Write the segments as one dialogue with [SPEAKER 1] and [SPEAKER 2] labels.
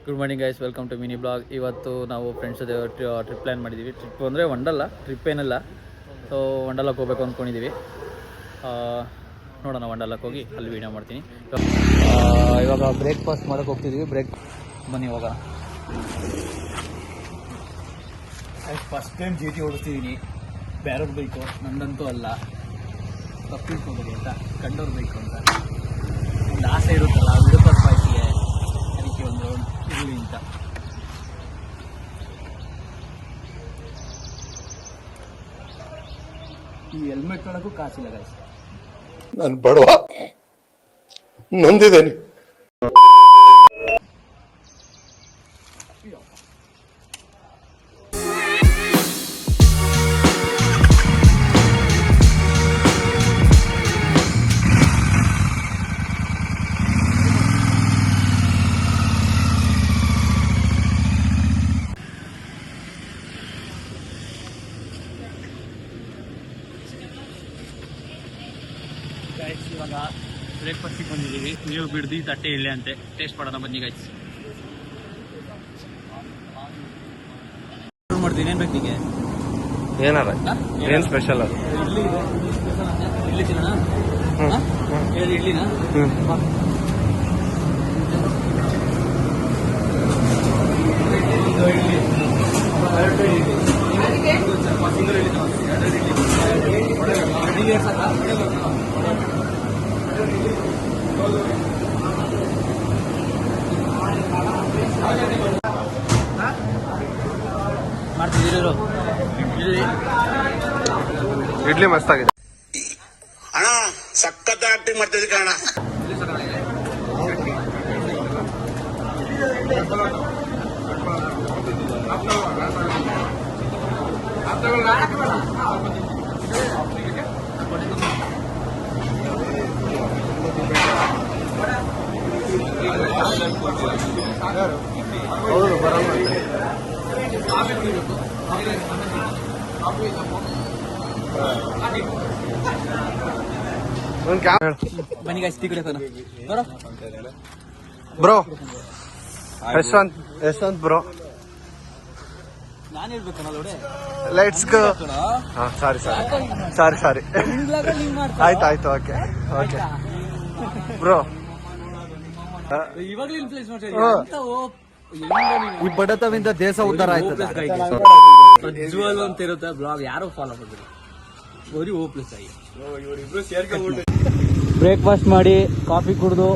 [SPEAKER 1] Good morning guys, welcome to mini blog. ಇವತ್ತು ನಾವು friends ಜೊತೆ ಟ್ರಿಪ್ ಪ್ಲ್ಯಾನ್ ಮಾಡಿದ್ದೀವಿ. ಟ್ರಿಪ್ ಅಂದರೆ ವಂಡಲ್ಲ, ಟ್ರಿಪ್ ಏನಲ್ಲ. ಸೊ ವಂಡಲಕ್ಕೆ ಹೋಗ್ಬೇಕು ಅಂದ್ಕೊಂಡಿದ್ದೀವಿ. ನೋಡೋಣ, ವಂಡಲಕ್ಕೆ ಹೋಗಿ ಅಲ್ಲಿ ವೀಡಿಯೋ ಮಾಡ್ತೀನಿ. ಇವಾಗ ಬ್ರೇಕ್ಫಾಸ್ಟ್ ಮಾಡೋಕ್ಕೆ ಹೋಗ್ತಿದ್ದೀವಿ. ಬನ್ನಿ ಹೋಗೋಣ. First time GT ಓಡಿಸ್ತಿದ್ದೀನಿ. ಬೇರೆಯವ್ರ ಬೈಕು, ನಂದಂತೂ ಅಲ್ಲ. ತಪ್ಪಿಟ್ಕೋಬೇಡಿ ಅಂತ, ಕಂಡವ್ರ ಬೈಕು ಅಂತ ಒಂದು ಆಸೆ ಇರುತ್ತಲ್ಲ, ವಿಡುಪರ್ ಪಾಯ್ಸಿಗೆ. ಅದಕ್ಕೆ ಒಂದು ಇರಲಿ ಅಂತ. ಈ ಹೆಲ್ಮೆಟ್ ಒಳಗೂ ಕಾಸಿಲ್ಲ ಗೈಸ್.
[SPEAKER 2] ನಾನು ಬಡವ, ನೊಂದಿದ್ದೇನೆ.
[SPEAKER 1] ಇವಾಗ ಬ್ರೇಕ್ಫಾಸ್ಟಿಗೆ ಬಂದಿದ್ದೀವಿ. ನೀವು ಬಿಡ್ದು ತಟ್ಟೆ ಇಲ್ಲೇ ಅಂತೆ. ಟೇಸ್ಟ್ ಮಾಡೋಣ ಬನ್ನಿ ಗೈಸ್. ಮಾಡ್ತೀನಿ. ಏನು ಬೇಕು ನಿಮಗೆ?
[SPEAKER 2] ಏನಾರ ಏನು ಸ್ಪೆಷಲ್? ಅದು
[SPEAKER 1] ಇಡ್ಲಿ ಇದೆ. ಇಡ್ಲಿ ತಿನ್ನೋಣ? ಇಡ್ಲಿನಾ? ಮಾಡ್ತಿದ್ದೀರೋ
[SPEAKER 2] ಇಡ್ಲಿ ಮಸ್ತಾಗಿದೆ
[SPEAKER 3] ಅಣ್ಣ. ಸಖತ್ ಆಕ್ಟಿಂಗ್ ಮಾಡ್ತಿದ್ದೆ ಕಣ.
[SPEAKER 2] ಹೌದು, ಬರಲ್ಲ.
[SPEAKER 1] ಬನ್ನಿ ಗೈಸ್, ಟೀ ಕುಡಿಯೋಣ. ನೋಡು
[SPEAKER 2] ಬ್ರೋ, ಯಶವಂತ್ ಬ್ರೋ,
[SPEAKER 1] ನಾನು ಹೇಳ್ಬೇಕಲ್ಲ ನೋಡಿ.
[SPEAKER 2] Let's go. ಸಾರಿ ಆಯ್ತು. ಓಕೆ ಬ್ರೋ,
[SPEAKER 1] ಇವಾಗಲೇ ಇನ್ಫ್ಲೂಯೆನ್ಸ್ ಮಾಡ್ತೀವಿ.
[SPEAKER 2] ಈ ಬಡತವಿಂದ ದೇಶ ಉದ್ಧಾರ ಆಯ್ತದೆ.
[SPEAKER 1] ಪ್ರಜ್ವಲ್ ಅಂತ ಇರುತ್ತೆ ಬ್ಲಾಗ್, ಯಾರು ಫಾಲೋ ಮಾಡ್ತೀರಿ. ಬರೀ ಹೋಪ್ಲೆಸ್ ಆಗಿ ಬ್ರೇಕ್ಫಾಸ್ಟ್ ಮಾಡಿ ಕಾಫಿ ಕುಡಿದು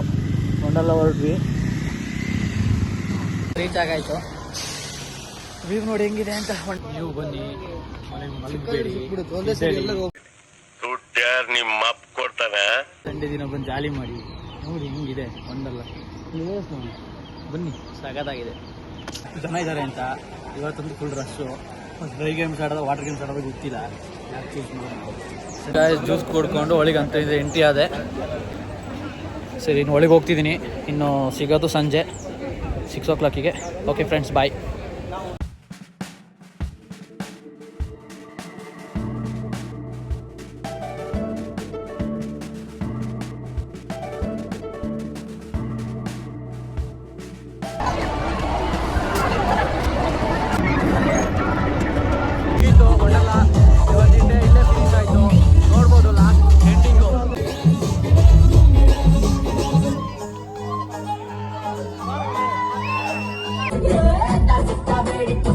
[SPEAKER 1] ಒಂದೆಲ್ಲ ಹೊರಟ್ವಿ. ರೀಚ್ ಆಗಾಯ್ತು. ವ್ಯೂ ನೋಡಿ ಹೆಂಗಿದೆ ಅಂತ. ನೀವು ಬನ್ನಿ, ಮಲಗಬೇಡಿ.
[SPEAKER 3] ನಿಮ್ಮ ಅಪ್ಪ ಕೊಡ್ತಾನೆ.
[SPEAKER 1] ಸಂಡೇ ದಿನ ಬಂದು ಜಾಲಿ ಮಾಡಿ. ನೋಡಿ ಹೆಂಗಿದೆ ಒಂದಲ್ಲ ನೋಡಿ. ಬನ್ನಿ, ಸಗದಾಗಿದೆ. ಜನ ಇದ್ದಾರೆ ಅಂತ. ಇವತ್ತೊಂದು ಫುಲ್ ರಶ್ಶು. ಡ್ರೈ ಗೇಮ್ಸ್ ಆಡೋದು, ವಾಟರ್ ಗೇಮ್ಸ್ ಆಡೋದು ಗೊತ್ತಿಲ್ಲ. ಜ್ಯೂಸ್ ಕೊಡ್ಕೊಂಡು ಒಳಗೆ ಅಂತ ಎಂಟ್ರಿ ಆದೆ. ಸರಿ, ಇನ್ನು ಒಳಗೆ ಹೋಗ್ತಿದ್ದೀನಿ. ಇನ್ನು ಸಿಗೋದು ಸಂಜೆ 6 o'clock. ಓಕೆ ಫ್ರೆಂಡ್ಸ್, ಬಾಯ್. ಇಲ್ಲೇ ಫಿನಿಶ್ ಆಯಿತು. ನೋಡ್ಬೋದು ಲಾಸ್ಟ್ ಎಂಡಿಂಗು.
[SPEAKER 4] Better